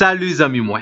Salut amis moi.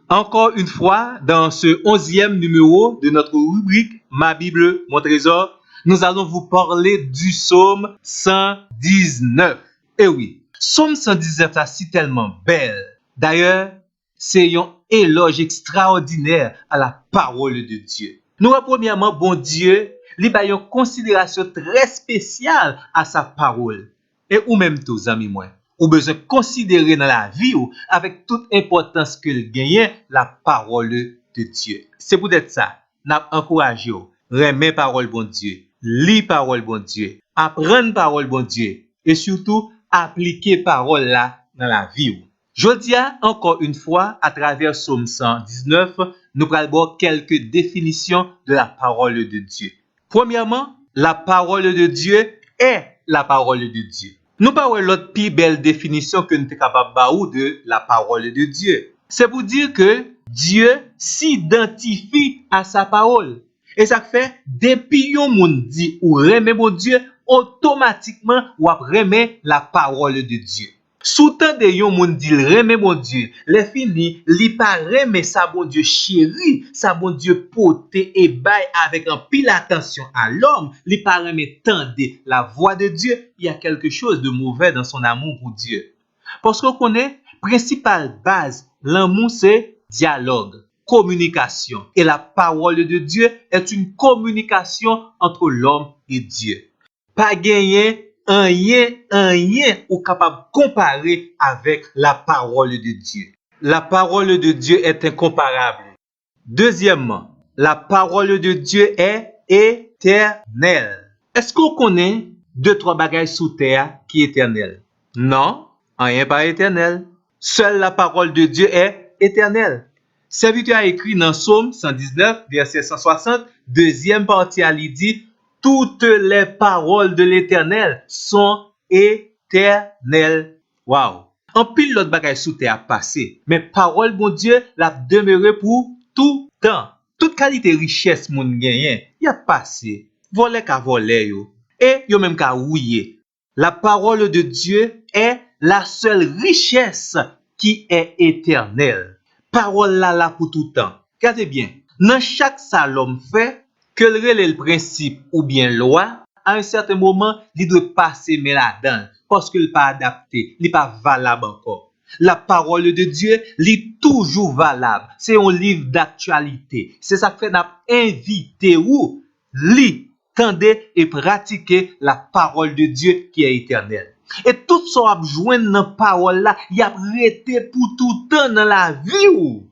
Encore une fois, dans ce 11e numéro de notre rubrique Ma Bible, mon trésor, nous allons vous parler du psaume 119. Eh oui, psaume 119 là, c'est tellement belle. D'ailleurs, c'est un éloge extraordinaire à la parole de Dieu. Nous, premièrement, bon Dieu, il a une considération très spéciale à sa parole. Et ou même tous, amis moi, ou besoin considérer dans la vie ou avec toute importance que gagne la parole de Dieu. C'est peut-être ça, n'a encouragé ou remet parole bon Dieu, lis parole bon Dieu, apprendre parole bon Dieu et surtout appliquer parole là dans la vie ou. Je dis encore une fois à travers Psaume 119, nous allons voir quelques définitions de la parole de Dieu. Premièrement, la parole de Dieu est la parole de Dieu. Nous parlons l'autre plus belle définition que nous sommes capables de la parole de Dieu. C'est pour dire que Dieu s'identifie à sa parole. Et ça fait, depuis que moun dit ou remet mon Dieu, automatiquement ou remet la parole de Dieu. Soutan de yon moun dit remet mon Dieu, les fini, li pa remet sa bon Dieu chéri, sa bon Dieu poté et bail avec un pile attention à l'homme, li pa remet tendre la voix de Dieu, il y a quelque chose de mauvais dans son amour pour Dieu. Parce qu'on connaît, principale base, l'amour c'est dialogue, communication. Et la parole de Dieu est une communication entre l'homme et Dieu. Pas gagner rien ou capable de comparer avec la parole de Dieu. La parole de Dieu est incomparable. Deuxièmement, la parole de Dieu est éternelle. Est-ce qu'on connaît 2-3 bagages sous terre qui est éternel? Non, rien pas éternel. Seule la parole de Dieu est éternelle. Serviteur a écrit dans Psaume 119, verset 160, deuxième partie, il dit toutes les paroles de l'Éternel sont éternelles. Wow. En pile l'autre bagage sous terre passé, mais parole bon Dieu l'a demeuré pour tout temps. Toute qualité richesse moun genyen, y a passé. Volé ka volé yo. Et yo même ka ouye. La parole de Dieu est la seule richesse qui est éternelle. Parole là pour tout temps. Regardez bien. Dans chaque salom fait que le principe ou bien loi, à un certain moment, il doit passer mais là-dedans, parce qu'il n'est pas adapté, il n'est pas valable encore. La parole de Dieu, il est toujours valable. C'est un livre d'actualité. C'est ça que fait invité ou lire, tendre et pratiquer la parole de Dieu qui est éternelle. Et tout ça a besoin dans la parole là, il a arrêté pour tout temps dans la vie.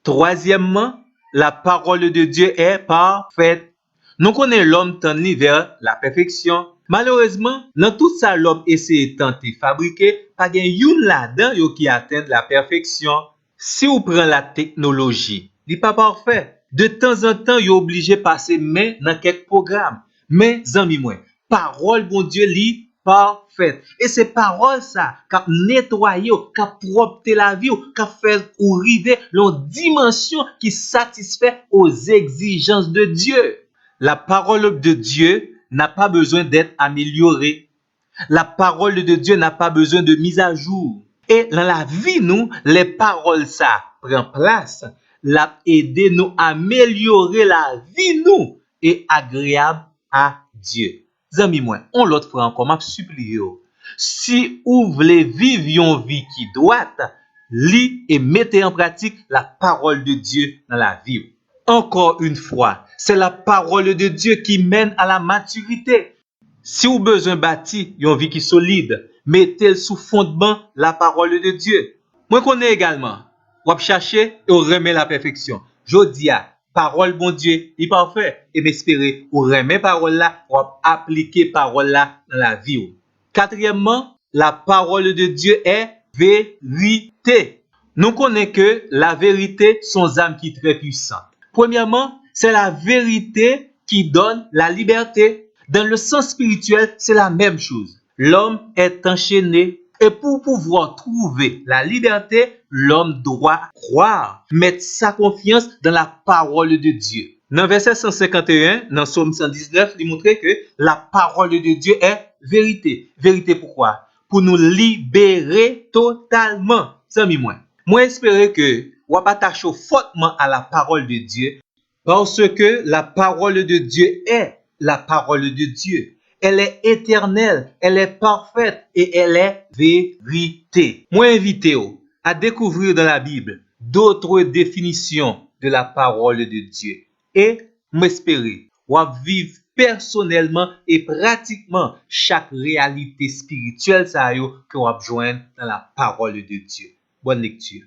Troisièmement, la parole de Dieu est parfaite. Nous connaissons l'homme tendre vers la perfection. Malheureusement, dans tout ça, l'homme essaie de tenter fabriquer, pas gen yon là-dedans qui atteint la perfection. Si vous prenez la technologie, il n'est pas parfait. De temps en temps, vous obligé de passer main dans quelques programmes. Mais, amis moi, parole bon Dieu li parfaite. Et c'est parole ça qui a nettoyé, qui a propre la vie, qui a fait ou arriver une dimension qui satisfait aux exigences de Dieu. La parole de Dieu n'a pas besoin d'être améliorée. La parole de Dieu n'a pas besoin de mise à jour. Et dans la vie, nous, les paroles ça prend place, l'a aider nous à améliorer la vie nous et agréable à Dieu. Amis moi, on l'autre fois encore m'a supplié. Si vous voulez vivre une vie qui doit, lis et mettez en pratique la parole de Dieu dans la vie. Encore une fois, c'est la parole de Dieu qui mène à la maturité. Si vous avez besoin de bâtir une vie qui est solide, mettez sous fondement la parole de Dieu. Moi, je connais également, vous cherchez et vous remet la perfection. Je dis parole bon Dieu, il est parfait. Et m'espérer, vous remet parole là, vous appliquer parole là dans la vie. Quatrièmement, la parole de Dieu est vérité. Nous connaissons que la vérité sont âmes qui sont très puissantes. Premièrement, c'est la vérité qui donne la liberté. Dans le sens spirituel, c'est la même chose. L'homme est enchaîné et pour pouvoir trouver la liberté, l'homme doit croire, mettre sa confiance dans la parole de Dieu. Dans verset 151, dans Psaume 119, il montre que la parole de Dieu est vérité. Vérité pourquoi? Pour nous libérer totalement. Amis moi. Moi espérer que vous attachez fortement à la parole de Dieu parce que la parole de Dieu est la parole de Dieu. Elle est éternelle, elle est parfaite et elle est vérité. Moi invite vous à découvrir dans la Bible d'autres définitions de la parole de Dieu et m'espérer ou à vivre personnellement et pratiquement chaque réalité spirituelle ça yo que vous joindre dans la parole de Dieu. Bonne lecture.